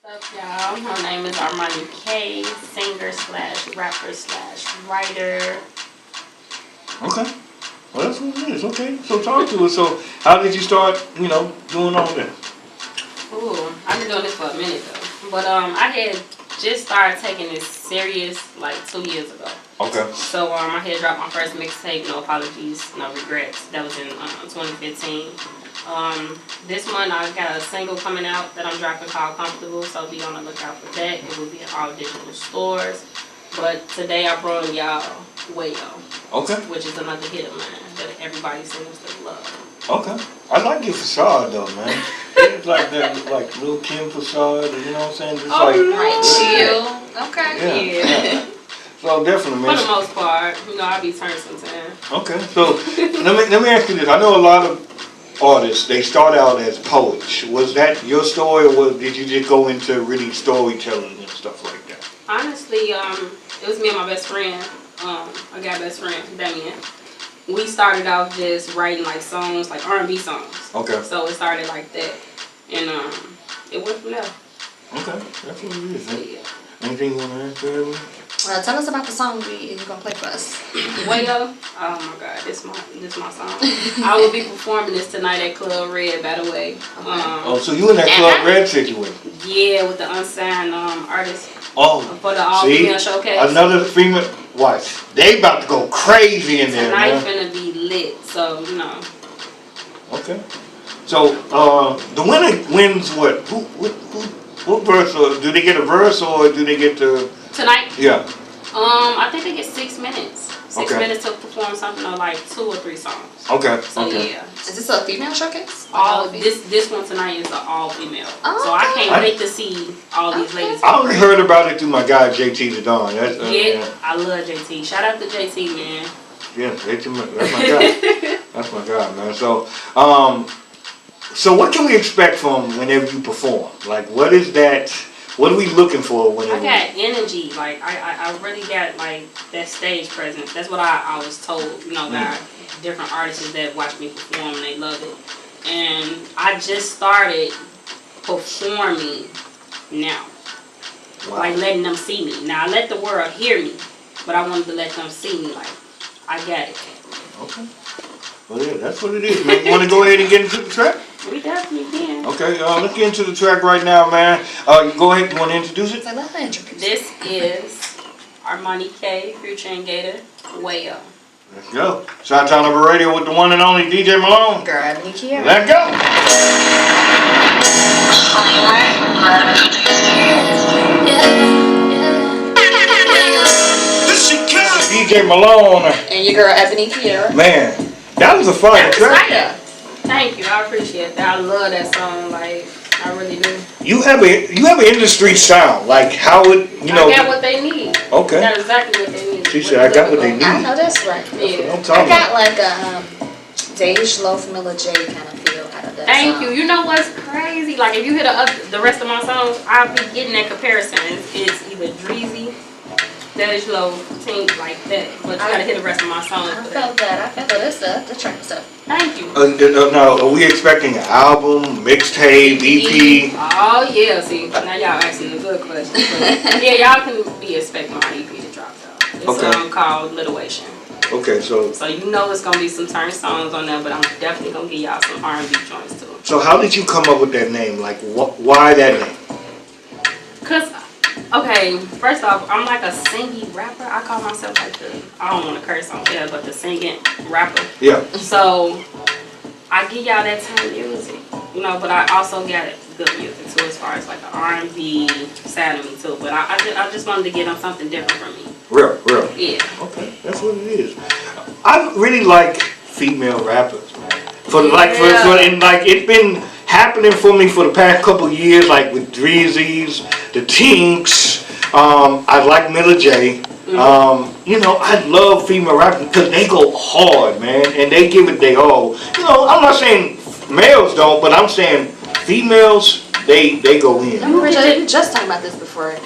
What's up, y'all? My name is Armani Kay, singer slash rapper slash writer. Okay. Well, that's what it is. Okay. So talk to us. So how did you start, doing all that? Ooh, I've been doing this for a minute though. But I had just started taking this serious like 2 years ago. Okay. So I had dropped my first mixtape, No Apologies, No Regrets. That was in 2015. This month I got a single coming out that I'm dropping called Comfortable, so be on the lookout for that. It will be in all digital stores. But today I brought y'all Wayo. Okay. Which is another hit of mine that everybody seems to love. Okay. I like your facade though, man. It's like that, like Lil' Kim facade, you know what I'm saying? Just chill. Okay. Yeah. So definitely, man. For the most part, I be turned sometimes. Okay. So let me ask you this. I know a lot of artists, they start out as poets. Was that your story, or did you just go into really storytelling and stuff like that? Honestly, it was me and my best friend. I got a best friend, Damien. We started off just writing like songs, like R&B songs. Okay. So it started like that, and it went from there. Okay, that's what it is. So, yeah. Anything you want to add to that? Well, tell us about the song you're gonna play for us. Wayo, oh my God, this my song. I will be performing this tonight at Club Red, by the way. So you in that Club Red situation? Yeah, with the unsigned artist. Oh, for the all-female showcase. Another female. Watch, they about to go crazy in there. Tonight finna be lit, so Okay. So the winner wins what? What verse? Or do they get a verse, or do they get to tonight? Yeah. I think they get 6 minutes. 6 Okay. minutes to perform something or like 2 or 3 songs. Okay. So okay. yeah. Is this a female showcase? This one tonight is an all female. Oh, so I can't wait to see all these ladies. I only heard about it through my guy JT the Don. That's, I love JT. Shout out to JT, man. Yeah, that's my guy. That's my guy, man. So so what can we expect from whenever you perform? Like, what is that? What are we looking for whenever? I got energy. Like I really got like that stage presence. That's what I was told. By different artists that watch me perform and they love it. And I just started performing now. Wow. Like letting them see me. Now I let the world hear me, but I wanted to let them see me. Like I got it. Okay. Well, yeah, that's what it is, man. You want to go ahead and get into the track? We definitely can. Okay, let's get into the track right now, man. Go ahead. You want to introduce it? This is Armani Kay, Future and Gator, Wayo. Let's go. Chitownurbanradio with the one and only DJ Malone. Girl, Ebony Kiera. Let's go. DJ Malone. And your girl, Ebony Kiera. Man, that was a fire track. Thank you, I appreciate that. I love that song, like I really do. You have an industry sound, like how it, I got what they need. Okay. I got exactly what they need. She said, I got what they need. I know that's right. Yeah. I got like a Dej Loaf, Miller J kind of feel out of that Thank song. you. You know what's crazy? Like if you hear the rest of my songs, I'll be getting that comparison. It's either Dreezy, Dej Loaf, Tink, like that. But you gotta hear the rest of my songs. I felt that. That's the track stuff. Thank you. Now, are we expecting an album, mixtape, EP? Oh yeah, see, now y'all asking the good questions. Yeah, y'all can be expecting my EP to drop though. It's a song called Literation. Okay, so it's gonna be some turn songs on there, but I'm definitely gonna give y'all some R&B joints too. So how did you come up with that name? Like, why that name? Cause, okay, first off, I'm like a singing rapper. I call myself like I don't want to curse on here, but the singing rapper. Yeah. So I give y'all that time music, but I also got good music too, as far as like the R&B side of me too. But I just wanted to give them something different from me. Real. Yeah. Okay, that's what it is. I really like female rappers, man. It's been happening for me for the past couple of years, like with Dreezy's, the Tinks. I like Miller J. I love female rappers because they go hard, man, and they give it their all. I'm not saying males don't, but I'm saying females, they go in. We were just talking about this before,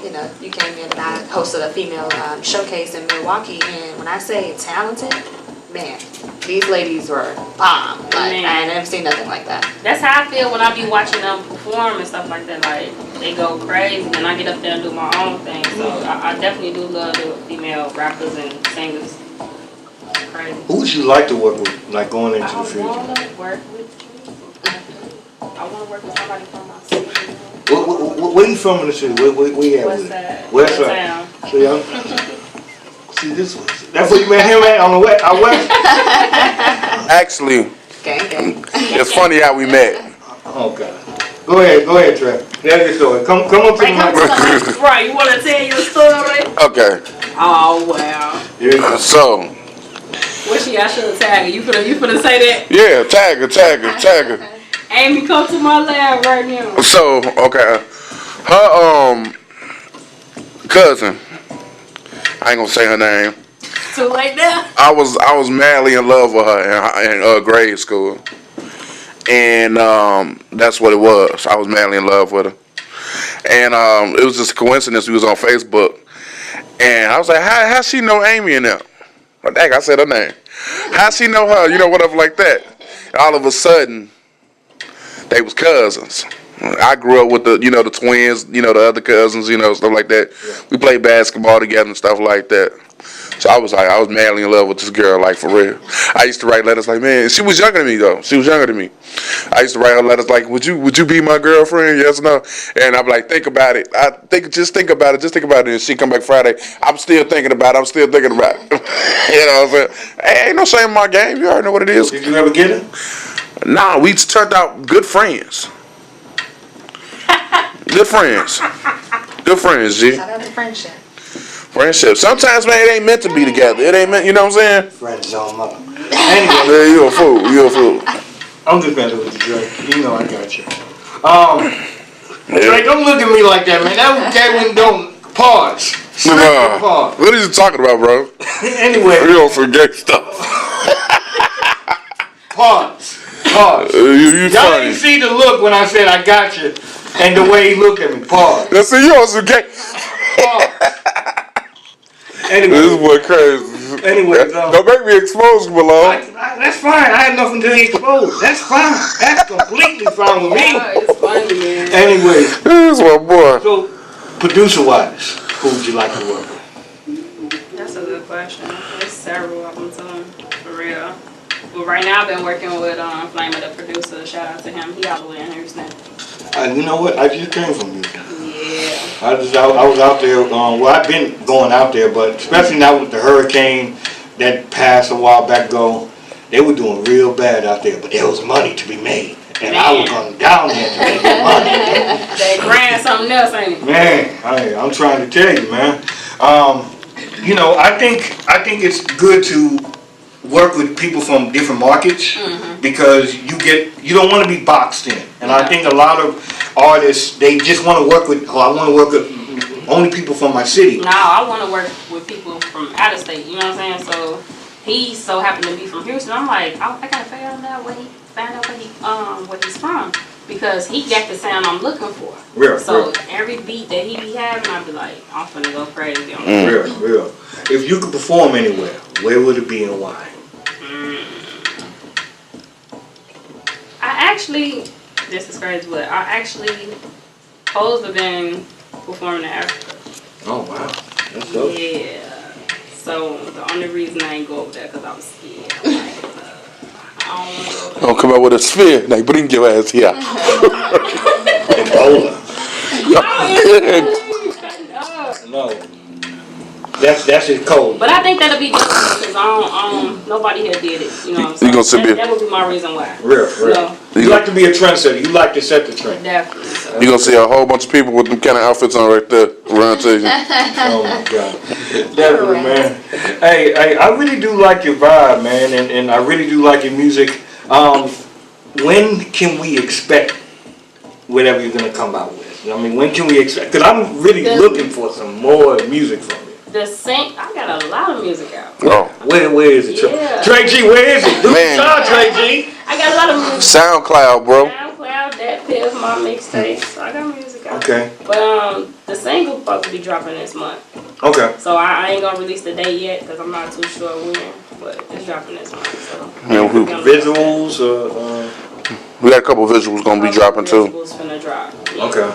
you came in and I hosted a female showcase in Milwaukee, and when I say talented, man, these ladies were bomb. Like, Man. I never seen nothing like that. That's how I feel when I be watching them perform and stuff like that. Like, they go crazy, and I get up there and do my own thing. So I definitely do love the female rappers and singers. Crazy. Who would you like to work with, like going into the I future? want to work with somebody from my city. Where you from in the city? Where you at? West Side. West Side. Town. See, that's where you met him at on the west. Out west. Actually, Gang. it's funny how we met. Oh God. Go ahead, Trey. Tell your story. Come up to the mic. Right, you want to tell your story? Okay, Oh, wow. There you go. so What she, I should have tagged her. You finna say that? yeah, tag her. Amy, come to my lab right now. So okay, her cousin. I ain't gonna say her name. Too late now? I was madly in love with her in grade school, and that's what it was. I was madly in love with her, and it was just a coincidence. We was on Facebook, and I was like, "How she know Amy and them?" Like, dang, I said her name. How she know her? You know, whatever like that. All of a sudden, they was cousins. I grew up with the twins, the other cousins, stuff like that. We played basketball together and stuff like that. So I was madly in love with this girl, like, for real. I used to write letters like, man, she was younger than me though. She was younger than me. I used to write her letters like, would you be my girlfriend? Yes or no? And I'm like, think about it. Just think about it. And she come back Friday. I'm still thinking about it. You know what I'm saying? Hey, ain't no shame in my game. You already know what it is. Did you ever get her? Nah, we turned out good friends. Good friends, G. Shout out to friendship. Friendship. Sometimes, man, it ain't meant to be together. It ain't meant, you know what I'm saying? Friends on mother. Anyway, Yeah, you a fool. I'm just messing with you, Dre. You know I got you. Dre, don't look at me like that, man. That one don't pause. Pause. What are you talking about, bro? Anyway, You on some gay stuff. pause. You Y'all funny. didn't see the look when I said I got you, and the way he looked at me. Pause. Let's see, you on some gay. Pause. Anyway, This boy crazy. Anyways, Don't make me expose you, Malone. that's fine. I had nothing to expose. That's fine. That's completely fine with me. It's funny, man. Anyway, This my boy. so producer-wise, who would you like to work with? That's a good question. There's several of them, too, for real. But right now, I've been working with Flame, the producer. Shout out to him. He all the way in Houston. You know what? I just came from Houston. Yeah. I was out there. Well, I've been going out there, but especially now with the hurricane that passed a while back ago, they were doing real bad out there. But there was money to be made, and I was going down there to make the money. That grand something else, ain't it? Man, I'm trying to tell you, man. I think it's good to work with people from different markets because you don't want to be boxed in. And I think a lot of artists, they just want to work with, I want to work with only people from my city. No, I want to work with people from out of state, you know what I'm saying? So he so happened to be from Houston. I'm like, I gotta figure out where he's from because he got the sound I'm looking for. So every beat that he be having, I'd be like, I'm finna go crazy on it. Real. If you could perform anywhere, where would it be and why? This is crazy, but I actually supposed to have been performing in Africa. Oh wow, that's dope. Yeah. So the only reason I ain't go over there because I was scared. I'm like, I don't want to go over there. Don't come out with a sphere. Like, bring your ass here. Ebola. No. That's his code. But I think that'll be different because nobody here did it. You know what I'm saying? That would be my reason why. Real. So, You like to be a trendsetter. You like to set the trend. definitely. So. You're going to see a whole bunch of people with them kind of outfits on right there. Run to you. Oh my God. Definitely, man. Hey, I really do like your vibe, man, and I really do like your music. When can we expect whatever you're going to come out with? I mean, when can we expect? Because I'm really looking for some more music from you. I got a lot of music out. Oh. Where is it? Yeah. Trey G, where is it? Do Man. Trey G. I got a lot of music. SoundCloud, bro. SoundCloud, that Piff, my mixtape. So I got music out. Okay. But the single supposed to be dropping this month. Okay. So I ain't gonna release the date yet because I'm not too sure when. but it's dropping this month. So Visuals, we got a couple of visuals gonna be dropping too. Visuals finna drop. Yeah. okay,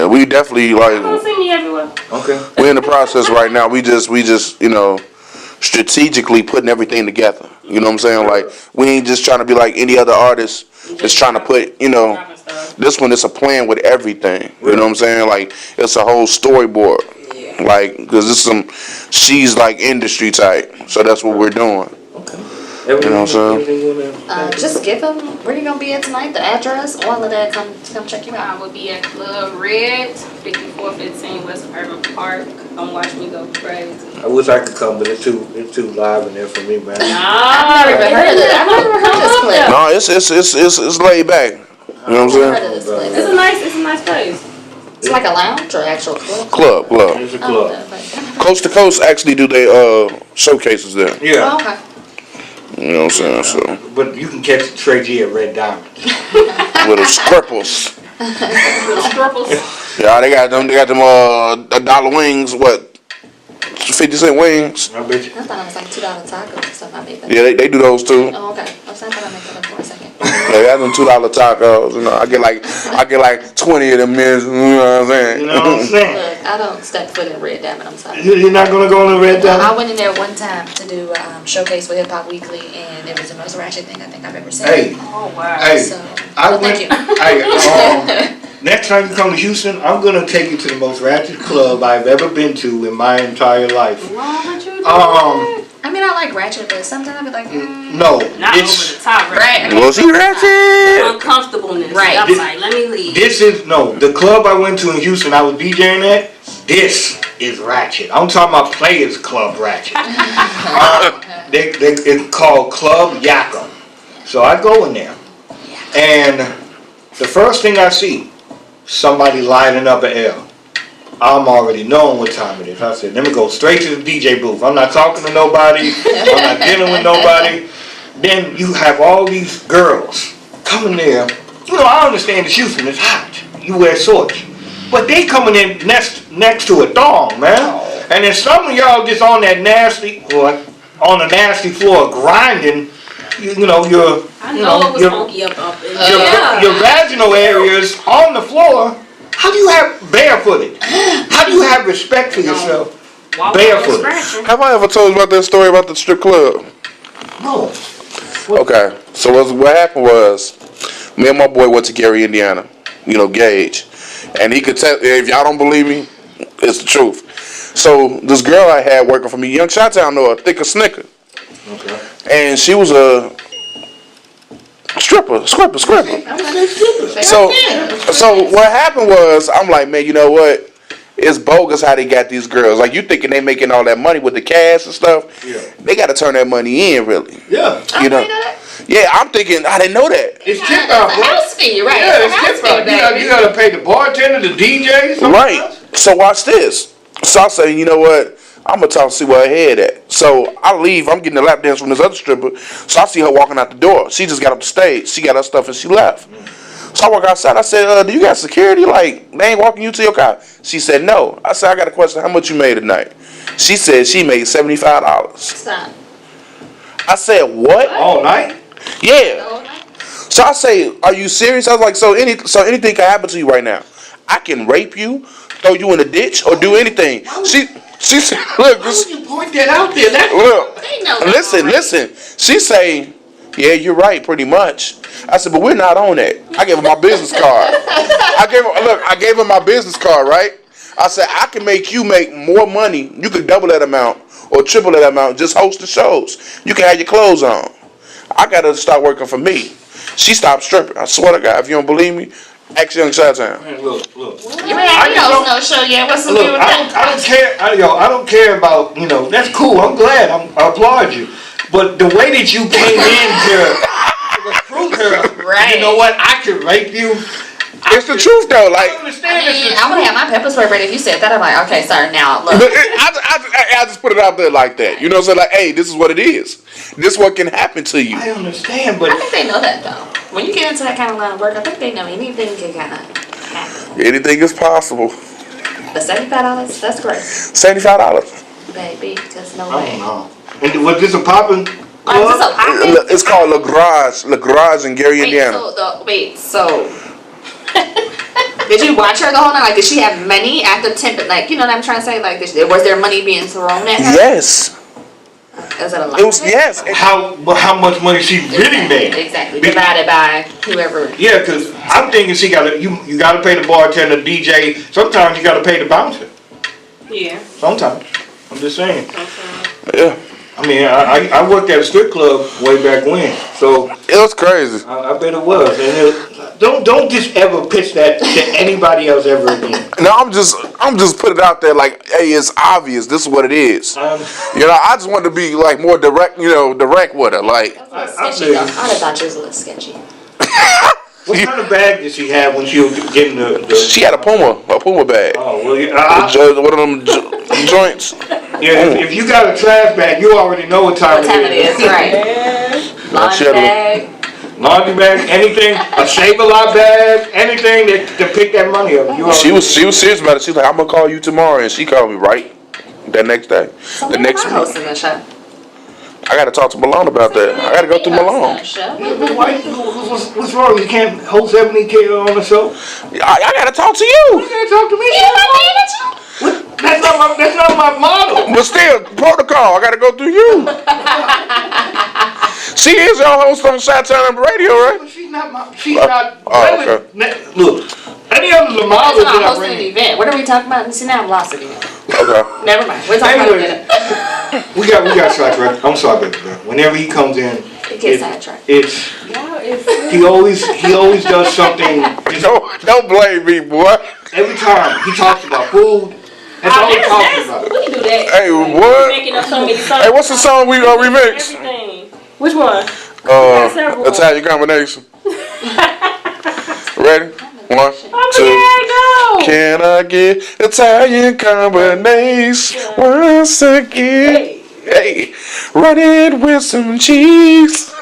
Yeah, we definitely like. Don't see me everywhere. okay. We're in the process right now. We just strategically putting everything together. You know what I'm saying? Like we ain't just trying to be like any other artist. Just trying to put Dropping stuff. this one is a plan with everything. You know what I'm saying? Like it's a whole storyboard. Yeah. Like because she's like industry type. So that's what we're doing. You know what I'm saying? Just give them where you gonna be at tonight, the address, all of that. Come check you I out. will be at Club Red, 5415 West Urban Park. Come watch me go crazy. I wish I could come, but it's too live in there for me, man. I've never even heard of it. I've never heard this place. No, it's laid back. You know what I'm I've saying? heard of this place. It's a nice place. It's like a lounge or actual club. Club. It's a Oh, club. okay. Coast to Coast actually do their showcases there. Yeah. Oh, okay. You know what I'm saying? So But you can catch Trey G at Red Diamond. little scripples. Little striples. Yeah, they got them $1 wings, what? 50-cent wings. I bet you. I thought it was like $2 tacos or something. I made that. Yeah, they do those too. Oh, okay. I thought I made that up for a second. Yeah, they have them $2 tacos. You know, I get like 20 of them mints. You know what I'm saying? You know what I'm saying? Look, I don't step foot in Red Diamond. I'm sorry. You're not gonna go on the Red I Diamond? went in there one time to do a showcase with Hip Hop Weekly, and it was the most ratchet thing I think I've ever seen. Hey, Oh, wow. hey, So, I well, went. thank you. Next time you come to Houston, I'm gonna take you to the most ratchet club I've ever been to in my entire life. Why would you do I mean, I like ratchet, but sometimes I be like, No, Not over it's the top, Right. Was he ratchet? uncomfortableness. Right. I'm like, let me leave. this is no the club I went to in Houston. I was DJing at. This is ratchet. I'm talking about Players Club ratchet. It's called Club Yakum. So I go in there, and the first thing I see, somebody lighting up an L. I'm already knowing what time it is. I said, let me go straight to the DJ booth. I'm not talking to nobody. I'm not dealing with nobody. Then you have all these girls coming there. You know, I understand it's Houston. It's hot. You wear shorts. But they coming in next to a thong, man. And then some of y'all just on that nasty, or on the nasty floor grinding. You know, your I know it was funky up in your vaginal areas on the floor. How do you have barefooted? How do you have respect for yourself? Barefoot. Have I ever told you about that story about the strip club? No. Okay, so what happened was, me and my boy went to Gary, Indiana. You know, Gage, and he could tell. If y'all don't believe me, it's the truth. So this girl I had working for me, young Chitown know her, thick as Snicker. Okay. And she was a stripper. So what happened was, I'm like, man, you know what? It's bogus how they got these girls. Like, you thinking they making all that money with the cash and stuff? Yeah. They got to turn that money in, really. Yeah. You know? Yeah, I'm thinking, I didn't know that. It's tip out, bro. house fee, right? Yeah, It's a it's tip house out. fee, You gotta pay the bartender, the DJ, Right. So watch this. So I say, you know what? I'm gonna talk to see where her head at. So I leave. I'm getting a lap dance from this other stripper. So I see her walking out the door. She just got up the stage. She got her stuff and she left. So I walk outside. I said, do you got security? Like, they ain't walking you to your car? She said, no. I said, I got a question. How much you made tonight? She said she made $75. Stop. I said, what? all night. Yeah. So I say, are you serious? I was like, so anything can happen to you right now. I can rape you, throw you in a ditch, or do anything. She said, look, Why would you point that out there? listen. She say, yeah, you're right, pretty much. I said, but we're not on that. I gave her my business card. I gave her my business card, right? I said, I can make you make more money. You could double that amount or triple that amount. Just host the shows. You can have your clothes on. I got her to start working for me. She stopped stripping. I swear to God, if you don't believe me, ask Young Chitown. Man, look. You ain't had no show yet. What's the deal Look, with that? I don't care. I don't care about, that's cool. I'm glad. I applaud you. But the way that you came in to recruit her, Right. you know what? I could rape you. It's the truth, though. Like, I understand this. I would have my pepper spray ready if you said that. I'm like, okay, sorry, now look. I just put it out there like that. You know what I'm saying? Like, hey, this is what it is. This is what can happen to you. I understand, but I think they know that though. When you get into that kind of line of work, I think they know anything can kind of happen. Anything is possible. But $75, that's great. $75. Baby, just no I way. don't know. And was this a popping club? It's called Le Garage in Gary, Indiana. So did you watch her the whole night? Like, did she have money at the temp? Like, you know what I'm trying to say? Like, was there money being thrown at her? Yes. Was it a lot? It was, yes. How much money she really made? Exactly. Divided by whoever. Yeah, because I'm thinking she you gotta pay the bartender, DJ. Sometimes you gotta pay the bouncer. Yeah. Sometimes. I'm just saying. Yeah. I mean, I worked at a strip club way back when, so It was crazy. I bet it was. And don't just ever pitch that to anybody else ever again. No, I'm just putting it out there like, hey, it's obvious. This is what it is. You know, I just wanted to be like more direct. You know, direct with her. Like, Sketchy, though. I'd have thought she was a little sketchy. what kind of bag did she have when she was getting the she had a Puma bag. Oh well, yeah. One of them joints. Yeah, if you got a trash bag, you already know what time it is. Right. Laundry bag, anything, a Save-A-Lot bag, anything to pick that money up. She was serious about it. She was like, I'm gonna call you tomorrow, and she called me right that next day. So the next week. Hosting the show. I gotta talk to Malone about that. I gotta go through Malone. What's wrong? You can't host ArmaniKay on the show? I gotta talk to you. You can't talk to me. That's not my model. But still, protocol. I gotta go through you. She is your host on Chitownurbanradio, right? She's not. Okay. Look, any other the models that I hosting bring. an event. What are we talking about? See, now I'm lost again. Okay. Never mind. We're talking about it. We got sidetracked. I'm sorry, baby. Whenever he comes in, it gets sidetracked. He always does something. Don't blame me, boy. Every time he talks about food, that's all he talks about. We can do that. Hey, what? Making up so many songs. Hey, what's the song we remix? Everything. Which one? Italian combination. Ready? 1, 2. Go. Can I get Italian combination once again? Hey, run it with some cheese. Oh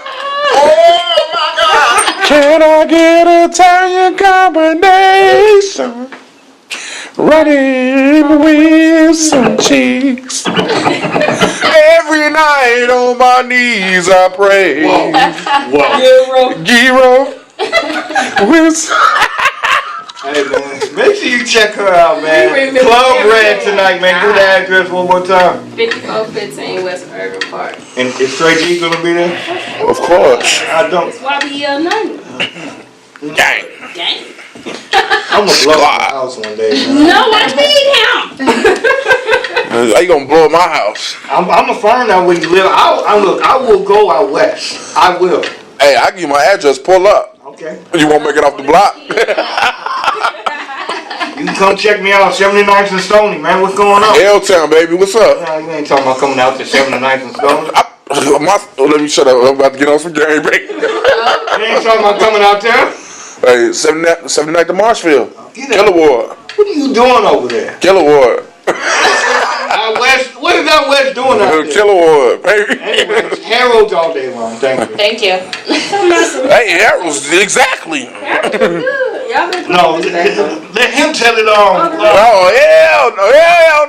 my God! Can I get Italian combination? Running with some cheeks. Every night on my knees I pray. Whoa. Gyro. Hey man, make sure you check her out, man. Club Red tonight, man. Give the address one more time. 5415 West Urban Park. And is Straight G gonna be there? Of course. I don't. That's why we nothing. Gang. I'm gonna blow my house one day, man. No, I need him. How you gonna blow my house? I'm gonna find out where you live. I will go out west. I will. Hey, I give you my address. Pull up. Okay. You won't make it off the block? You can come check me out, 79th and Stony, man. What's going on? L-Town, baby. What's up? Nah, you ain't talking about coming out to 79th and Stony. Let me shut up. I'm about to get on some game break. You ain't talking about coming out there? Hey, 79th to Marshfield. Killer Ward. What are you doing over there? Killer Ward. Out west? What is out west doing out there? Killer Ward, baby. Anyways, Harold's all day long. Thank you. Thank you. Hey, Harold's exactly. Y'all been No, let him tell it all. Oh, hell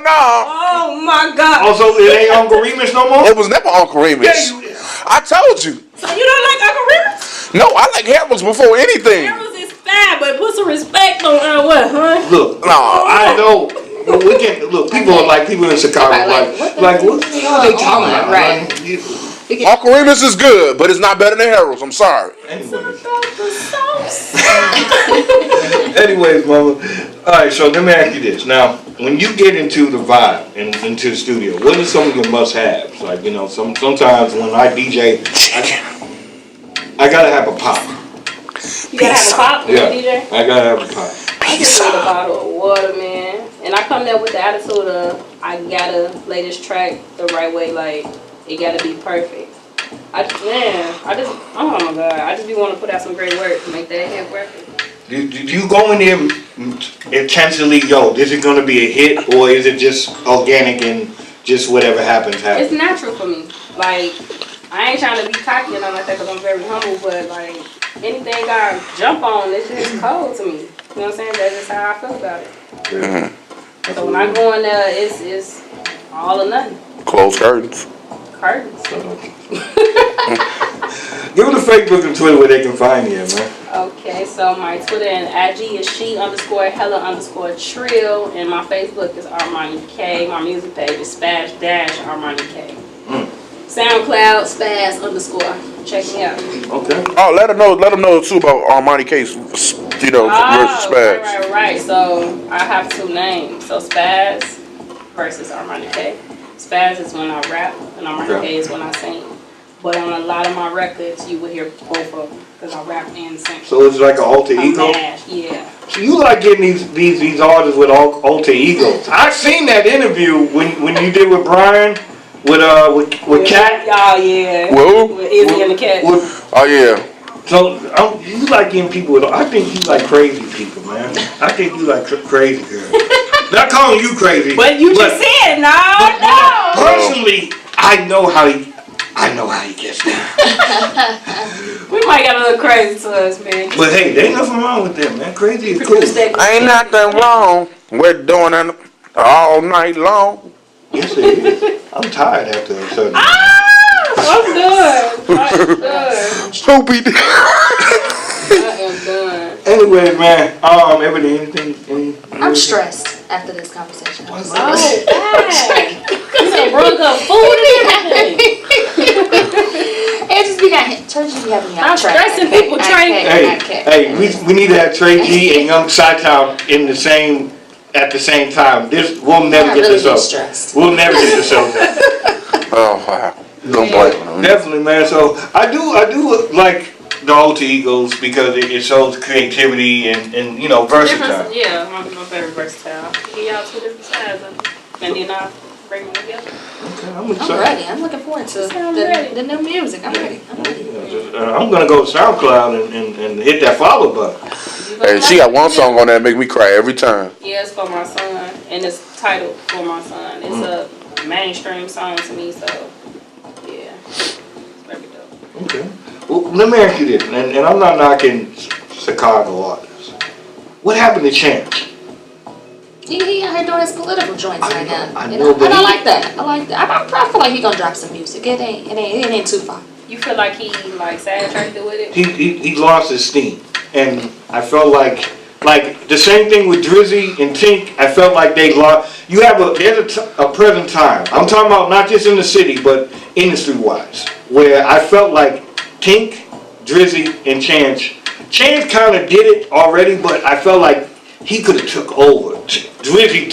no. Oh my God. Also, it ain't Uncle Remus no more? It was never Uncle Remus. Yeah, I told you. So you don't like Uncle Remus? No, I like Harold's before anything. Harold's is fine, but put some respect on what, huh? Look, No. I know. We can look. People are like people in Chicago. Like what are they talking about? Right. Like, Uncle Remus is good, but it's not better than Harold's. I'm sorry. Anyways, mama. All right. So let me ask you this. Now, when you get into the vibe and into the studio, what are some of your must-haves? Like sometimes when I DJ, I gotta have a pop. You gotta have a pop when you DJ? I gotta have a pop. I just need a bottle of water, man. And I come there with the attitude of I gotta play this track the right way, like it gotta be perfect. Oh my God, I just be wanting to put out some great work to make that hit perfect. Do you go in there intentionally, this is gonna be a hit, or is it just organic and just whatever happens? It's natural for me. Like, I ain't trying to be cocky and all like that because I'm very humble, but like anything I jump on, it's just cold to me. You know what I'm saying? That's just how I feel about it. Yeah. So when I go in there, it's all or nothing. Closed curtains. Curtains. Give them the Facebook and Twitter where they can find you, man. Okay, so my Twitter and IG is she_hella_trill, and my Facebook is ArmaniKay. My music page is _Armani Kay. SoundCloud _. Check me out. Okay. Oh, let them know too about Armani Kay's, versus Spaz. Right. So I have two names. So Spaz versus Armani Kay. Spaz is when I rap, and Armani Kay is when I sing. But on a lot of my records, you will hear both of them because I rap and sing. So it's like an alter ego. Yeah. So you like getting these artists with alter egos. I seen that interview when you did with Brian. With Cat. Oh yeah. Whoa. With Izzy and the Cat. Oh yeah. So you like getting people with. I think you like crazy people, man. I think you like crazy girls. Not calling you crazy. But you just said no. Personally, I know how he gets down. We might got a little crazy to us, man. But hey, there ain't nothing wrong with that, man. Crazy is cool. Ain't nothing wrong. We're doing it all night long. Yes, it is. I'm tired after a certain. I'm done. Stupid. I am done. Anyways, man. Anything? I'm stressed after this conversation. Oh, God. You done brought up food and everything. It just be got church be having me I'm on track. stressing people training. Hey, we need to have Trey G and Young Chi-Town at the same time. We'll never get this up. Stressed. We'll never get this up. Oh wow. Don't blame them. Definitely, man. So I do like the alter egos because it shows creativity and versatile. Yeah, I'm very versatile. Give y'all two different sides of it. And then I bring them together. Okay, I'm ready. I'm looking forward to the new music. I'm ready. I'm gonna go to SoundCloud and hit that follow button. Hey, she got one song on there that make me cry every time. Yeah, it's for my son, and it's titled For My Son. It's a mainstream song to me, so yeah, it's very dope. Okay. Well, let me ask you this, and I'm not knocking Chicago artists. What happened to Chance? He out here doing his political joints right now. I know, but and I like that. I feel like he gonna drop some music. It ain't too far. You feel like he sidetracked with it? He lost his steam, and I felt like the same thing with Drizzy and Tink. I felt like they lost. There's a present time. I'm talking about not just in the city, but industry wise, where I felt like Tink, Drizzy, and Chance kind of did it already, but I felt like he could have took over. Drizzy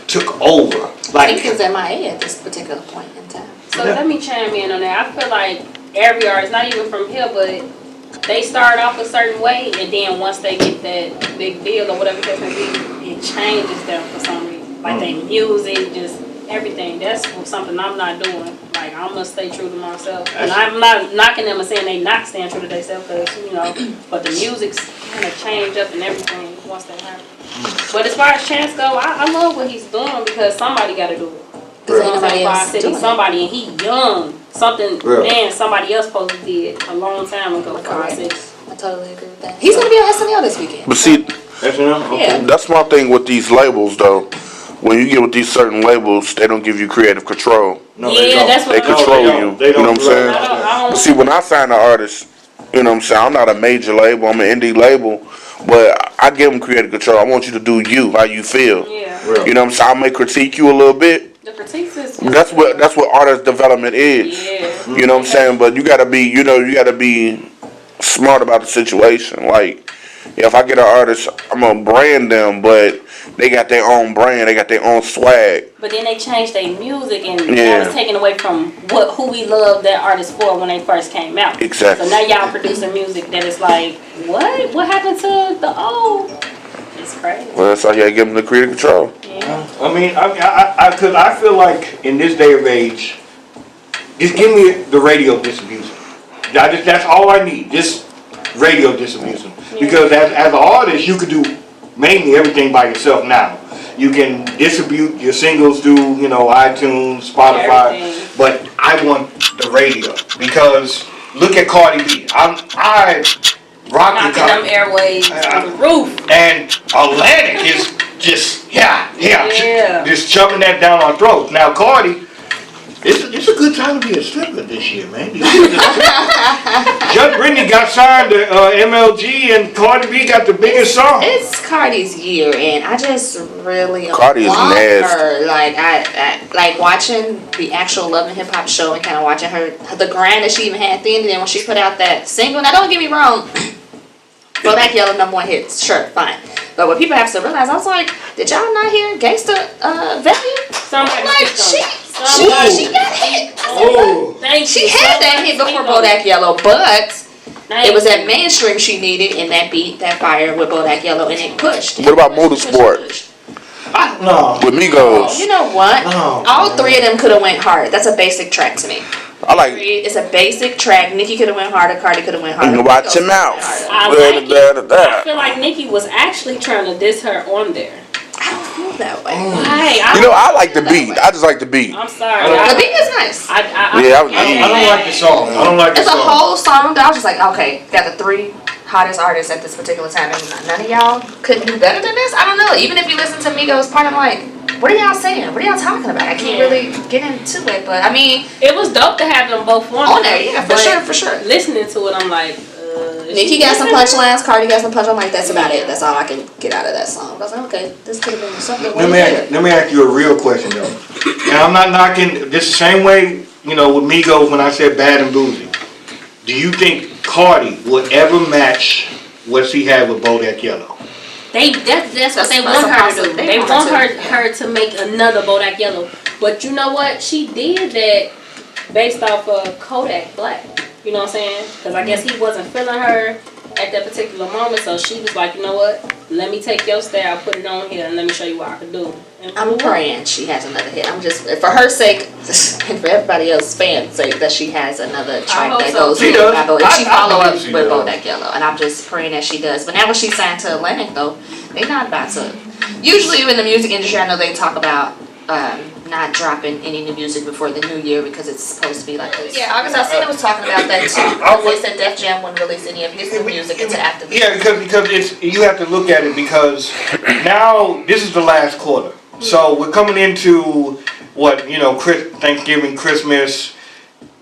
took over. Like Tink is MIA at this particular point in time. So let me chime in on that. I feel like every artist, not even from here, but they start off a certain way, and then once they get that big deal or whatever it may be, it changes them for some reason. Like they music, just everything. That's something I'm not doing. Like I'm gonna stay true to myself, and I'm not knocking them and saying they not staying true to themselves, because but the music's kind of change up and everything once that happens. But as far as Chance go, I love what he's doing because somebody got to do it. Somebody, and he young. Somebody else supposed to did a long time ago. I totally agree with that. He's gonna be on SNL this weekend. But see, SNL? Okay. Yeah. That's my thing with these labels though. When you get with these certain labels, they don't give you creative control. No, that's what they control you. You know what I'm saying? But see, when I sign an artist, you know what I'm saying, I'm not a major label, I'm an indie label, but I give them creative control. I want you to do you, how you feel. Yeah. You know what I'm saying? I may critique you a little bit. The critiques is That's what artist development is. Yeah. You know what I'm saying? But you gotta be, you gotta be smart about the situation. Like, if I get an artist, I'm gonna brand them, but they got their own brand, they got their own swag. But then they changed their music, and that was taken away from who we loved that artist for when they first came out. Exactly. So now y'all producing music that is like, what? What happened to the old? It's crazy. Well, that's how you gotta give them the creative control. Yeah. I mean, because I feel like in this day of age, just give me the radio distribution. That's all I need. Just radio distribution. Yeah. Because as an artist, you can do mainly everything by yourself now. You can distribute your singles through, iTunes, Spotify. Everything. But I want the radio because look at Cardi B. I rock Knocking them airwaves on the roof. And Atlantic is just just shoving that down our throats. Now Cardi, it's it's a good time to be a stripper this year, man. Judge Brittany got signed to MLG, and Cardi B got the biggest song. It's Cardi's year, and I just really Cardi is want nasty. her. Like I like watching the actual Love and Hip Hop show, and kind of watching her the grind that she even had then. And then when she put out that single, now don't get me wrong, Bodak Yellow #1 hits, sure, fine. But what people have to realize, I was like, did y'all not hear Gangsta Value? Somebody Like speak she on it. she got hit. Oh, Thank She you. had that Somebody hit before speak on Bodak Yellow, but Thank it was that you. mainstream she needed, and that beat, that fire with Bodak Yellow, and it pushed. What about Motorsport? no. With Migos. You know what? No, All man. three of them could have went hard. That's a basic track to me. I like. It's a basic track. Nicki could have went harder. Cardi could have went harder. Watch your mouth. I like it. I feel like Nicki was actually trying to diss her on there. I don't feel that way. Hey, You know, I like the beat. I just like the beat. I'm sorry. The beat is nice. I Yeah, I don't like the song. I don't like the It's a song. whole song that I was just like, okay, got the three hottest artists at this particular time, and none of y'all couldn't do better than this. I don't know. Even if you listen to Migos part, I'm like, what are y'all saying? What are y'all talking about? I can't really get into it, but I mean, It was dope to have them both on there, yeah, for sure. Listening to it, I'm like, Nicki got some punchlines, Cardi got some punchlines. I'm like, that's about it. That's all I can get out of that song. I was like, okay, this could have been something way better. Let me ask you a real question though. And I'm not knocking this the same way, you know, with Migos when I said Bad and Bougie. Do you think Cardi would ever match what she had with Bodak Yellow? That's what they want her to do. They want her to make another Bodak Yellow. But you know what? She did that based off of Kodak Black. You know what I'm saying? Because I guess he wasn't feeling her at that particular moment. So she was like, you know what? Let me take your style, put it on here, and let me show you what I can do. And I'm praying she has another hit. I'm just, for her sake, and for everybody else's fans' sake, that she has another track that goes She with does. and she follow I up believe she with does. Bodak Yellow. And I'm just praying that she does. But now when she's signed to Atlantic, though, they not about to. Usually in the music industry, I know they talk about not dropping any new music before the new year because it's supposed to be like this. Yeah, August Alsina was talking about that too. They said Def Jam wouldn't release any of his new music until after the Yeah, because it's, you have to look at it because now this is the last quarter. So we're coming into what, you know, Thanksgiving, Christmas.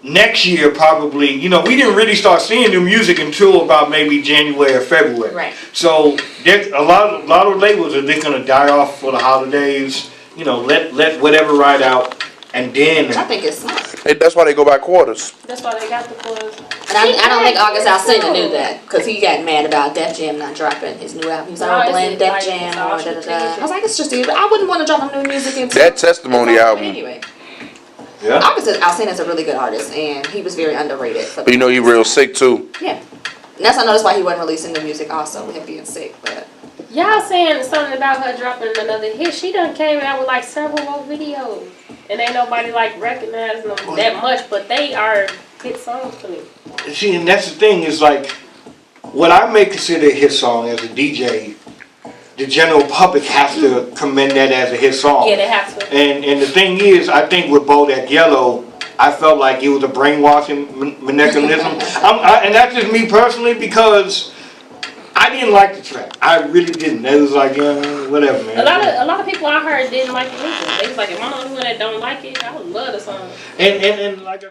Next year probably, you know, we didn't really start seeing new music until about maybe January or February. Right. So there's a lot of labels are just gonna die off for the holidays. You know, let whatever ride out, and then. Which I think is smart. That's why they go by quarters. that's why they got the quarters. And I don't think August Alsina knew that because he got mad about Def Jam not dropping his new album. He's like, oh, blame Def Jam or da-da-da. I was like, it's just either. I wouldn't want to drop no new music until That Testimony it's over album. Anyway, Yeah. August Alsina is a really good artist, and he was very underrated. For But you know he real sick too. Yeah, and that's I noticed why he wasn't releasing the music also with him being sick. But Y'all saying something about her dropping another hit. She done came out with like several more videos. And ain't nobody like recognizing them that much, but they are hit songs to me. See, and that's the thing is like, what I may consider a hit song as a DJ, the general public has to commend that as a hit song. Yeah, they have to. And the thing is, I think with Bodak Yellow, I felt like it was a brainwashing mechanism. And that's just me personally because I didn't like the track. I really didn't. It was like, whatever, man. A lot of people I heard didn't like it either. They was like, if I'm the only one that don't like it, I would love the song. And like I